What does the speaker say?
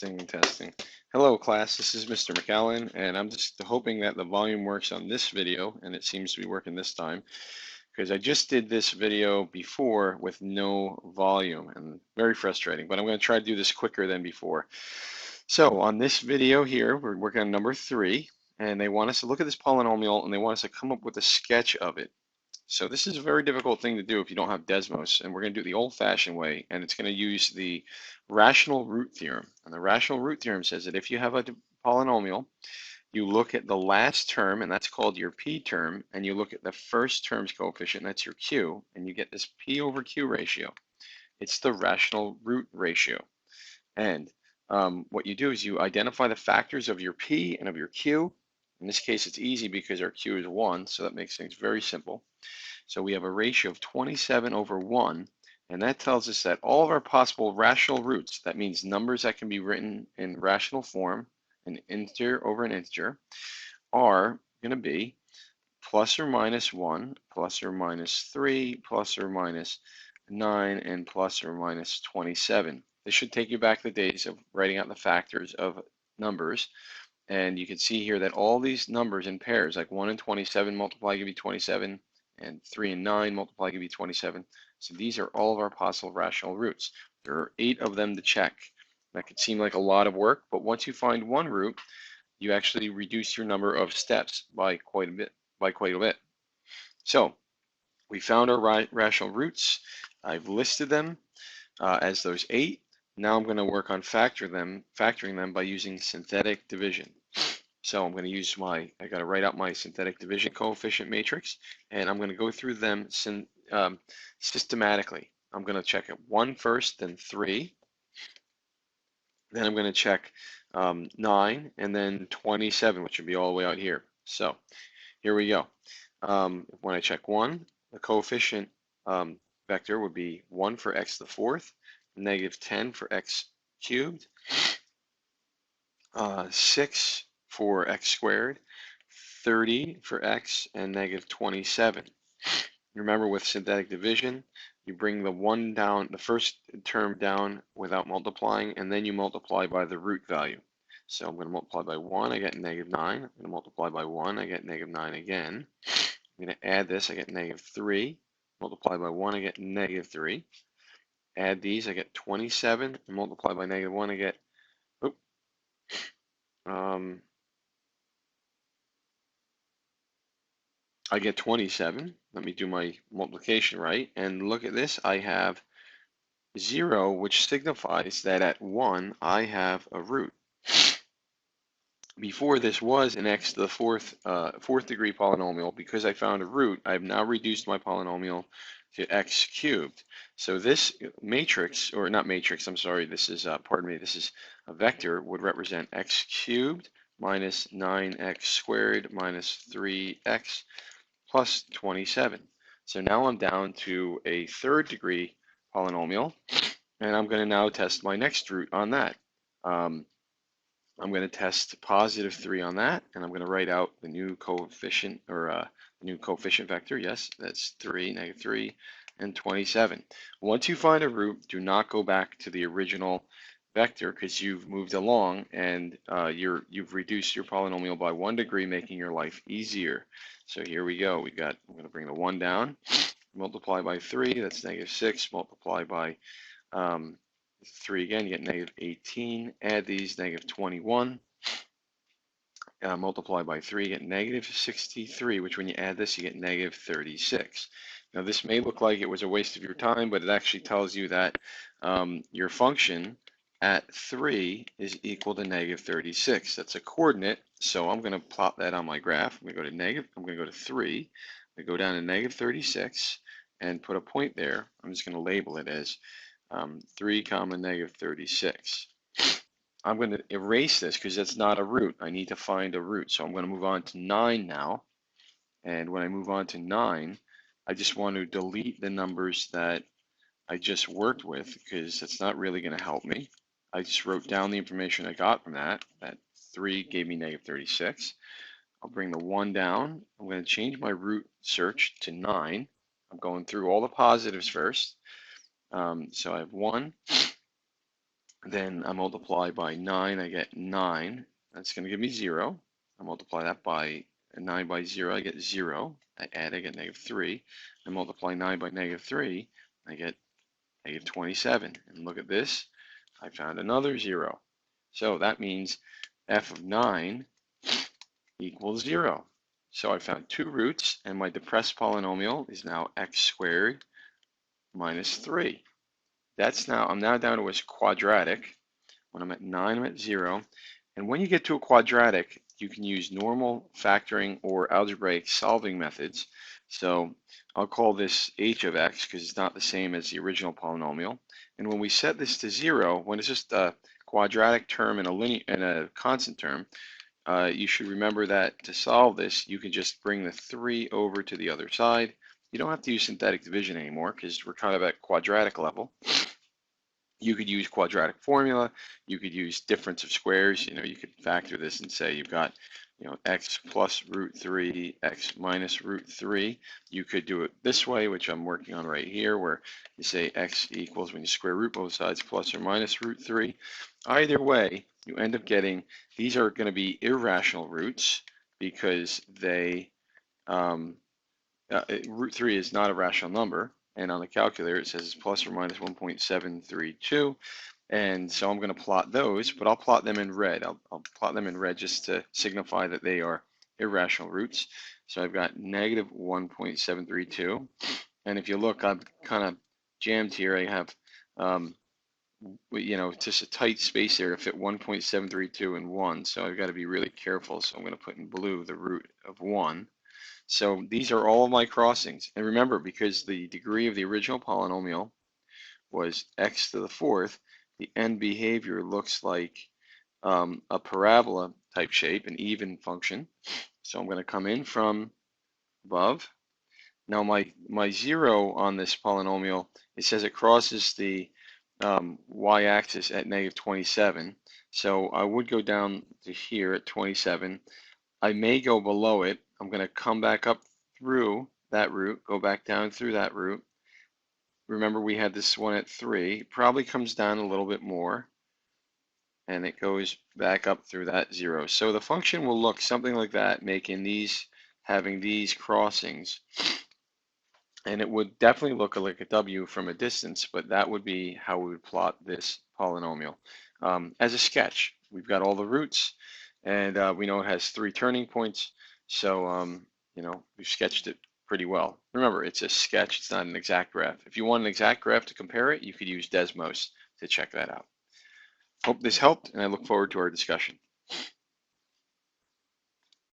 Testing, testing. Hello class, this is Mr. McAllen, and I'm just hoping that the volume works on this video, and it seems to be working this time, because I just did this video before with no volume, and very frustrating, but I'm going to try to do this quicker than before. So on this video here, we're working on number 3, and they want us to look at this polynomial, and they want us to come up with a sketch of it. So this is a very difficult thing to do if you don't have Desmos, and we're going to do it the old-fashioned way, and it's going to use the rational root theorem. And the rational root theorem says that if you have a polynomial, you look at the last term, and that's called your p term, and you look at the first term's coefficient, that's your q, and you get this p over q ratio. It's the rational root ratio. And what you do is you identify the factors of your p and of your q. In this case, it's easy because our q is 1, so that makes things very simple. So we have a ratio of 27 over 1, and that tells us that all of our possible rational roots, that means numbers that can be written in rational form, an integer over an integer, are going to be plus or minus 1, plus or minus 3, plus or minus 9, and plus or minus 27. This should take you back to the days of writing out the factors of numbers. And you can see here that all these numbers in pairs, like 1 and 27 multiply give you 27, and 3 and 9 multiply give you 27. So these are all of our possible rational roots. There are 8 of them to check. That could seem like a lot of work, but once you find one root, you actually reduce your number of steps by quite a bit. So we found our rational roots. I've listed them as those 8. Now I'm going to work on factoring them by using synthetic division. So I'm going to use I got to write out my synthetic division coefficient matrix, and I'm going to go through them systematically. I'm going to check it 1 first, then 3. Then I'm going to check 9, and then 27, which would be all the way out here. So here we go. When I check 1, the coefficient vector would be 1 for x to the 4th, negative 10 for x cubed, 6 for x squared, 30 for x, and negative 27. Remember, with synthetic division, you bring the 1 down, the first term down without multiplying, and then you multiply by the root value. So I'm going to multiply by 1, I get negative 9. I'm going to multiply by 1, I get negative 9 again. I'm going to add this, I get negative 3. Multiply by 1, I get negative 3. Add these, I get 27. And multiply by negative 1, I get, I get 27. Let me do my multiplication right. And look at this, I have 0, which signifies that at 1, I have a root. Before this was an x to the 4th degree polynomial. Because I found a root, I've now reduced my polynomial to x cubed. So this matrix, or not matrix, I'm sorry, this is, this is a vector, would represent x cubed minus 9x squared minus 3x plus 27. So now I'm down to a 3rd degree polynomial, and I'm going to now test my next root on that. I'm going to test positive 3 on that, and I'm going to write out the new coefficient, or new coefficient vector. Yes, that's 3, negative 3, and 27. Once you find a root, do not go back to the original vector, because you've moved along and you've reduced your polynomial by 1 degree, making your life easier. So here we go. I'm going to bring the 1 down, multiply by 3, that's negative 6, multiply by 3 again, you get negative 18, add these, negative 21, multiply by 3, you get negative 63, which when you add this, you get negative 36. Now this may look like it was a waste of your time, but it actually tells you that your function at 3 is equal to negative 36. That's a coordinate, so I'm going to plot that on my graph. I'm going to go to 3, I'm going to go down to negative 36, and put a point there. I'm just going to label it as 3 comma negative 36. I'm going to erase this because that's not a root. I need to find a root. So I'm going to move on to 9 now. And when I move on to 9, I just want to delete the numbers that I just worked with, because that's not really going to help me. I just wrote down the information I got from that. That 3 gave me negative 36. I'll bring the 1 down. I'm going to change my root search to 9. I'm going through all the positives first. So I have 1, Then I multiply by 9, I get 9. That's going to give me 0. I multiply that by 9 by 0, I get 0. I add, I get -3. I multiply 9 by -3, I get -27. And look at this, I found another 0. So that means f of 9 equals 0. So I found two roots, and my depressed polynomial is now x squared minus 3. I'm now down to a quadratic. When I'm at 9, I'm at 0. And when you get to a quadratic, you can use normal factoring or algebraic solving methods. So I'll call this h of x because it's not the same as the original polynomial. And when we set this to 0, when it's just a quadratic term and a constant term, you should remember that to solve this, you can just bring the 3 over to the other side. You don't have to use synthetic division anymore because we're kind of at quadratic level. You could use quadratic formula. You could use difference of squares. You could factor this and say you've got, x plus root 3, x minus root 3. You could do it this way, which I'm working on right here, where you say x equals, when you square root both sides, plus or minus root 3. Either way, you end up getting, these are going to be irrational roots because root 3 is not a rational number. And on the calculator, it says it's plus or minus 1.732. And so I'm going to plot those, but I'll plot them in red. I'll plot them in red just to signify that they are irrational roots. So I've got negative 1.732. And if you look, I'm kind of jammed here. I have, just a tight space there to fit 1.732 and 1. So I've got to be really careful. So I'm going to put in blue the root of 1. So these are all of my crossings. And remember, because the degree of the original polynomial was x to the fourth, the end behavior looks like a parabola type shape, an even function. So I'm going to come in from above. Now my 0 on this polynomial, it says it crosses the y-axis at -27. So I would go down to here at 27. I may go below it. I'm going to come back up through that root, go back down through that root. Remember, we had this one at 3. It probably comes down a little bit more, and it goes back up through that 0. So the function will look something like that, having these crossings. And it would definitely look like a W from a distance, but that would be how we would plot this polynomial. As a sketch, we've got all the roots, and we know it has 3 turning points. So, we've sketched it pretty well. Remember, it's a sketch, it's not an exact graph. If you want an exact graph to compare it, you could use Desmos to check that out. Hope this helped, and I look forward to our discussion.